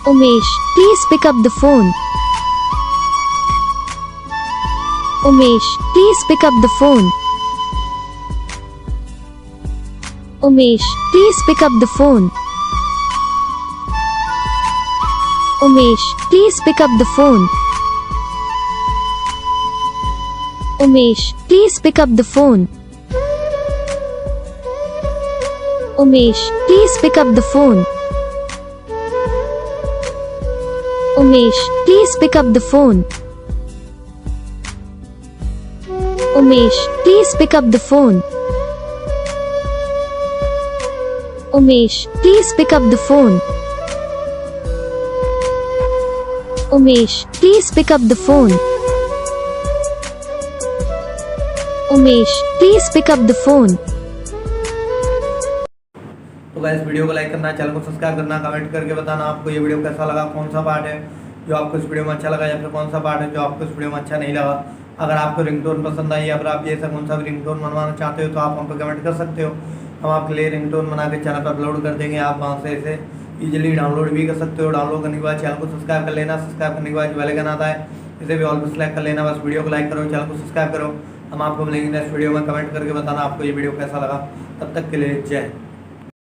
Umesh, please pick up the phone. Umesh, please pick up the phone. Umesh, please pick up the phone. Umesh, please pick up the phone. Umesh, please pick up the phone. Umesh, please pick up the phone. Umesh, please pick up the phone. Umesh, please pick up the phone. Umesh, please pick up the phone. Umesh, please pick up the phone. Umesh, please pick up the phone. तो guys video को like करना, channel को subscribe करना, comment करके बताना आपको ये video कैसा लगा, कौन सा पार्ट है जो आपको इस वीडियो में अच्छा लगा या फिर कौन सा पार्ट है जो आपको इस वीडियो में अच्छा नहीं लगा। अगर आपको रिंगटोन पसंद आई या फिर आप जैसा कौन सा भी रिंगटोन बनवाना चाहते हो तो आप हम पर कमेंट कर सकते हो। हम आपके लिए रिंगटोन बना के चैनल पर अपलोड कर देंगे। आप वहाँ से इसे ईजिली डाउनलोड भी कर सकते हो। डाउनलोड करने के बाद चैनल को सब्सक्राइब कर लेना। सब्सक्राइब करने के बाद बेल आइकन आता है, इसे भी ऑल पर सेलेक्ट कर लेना। बस वीडियो को लाइक करो, चैनल को सब्सक्राइब करो। हम आपको मिलेंगे नेक्स्ट वीडियो में। कमेंट करके बताना आपको ये वीडियो कैसा लगा। तब तक के लिए जय हिंद।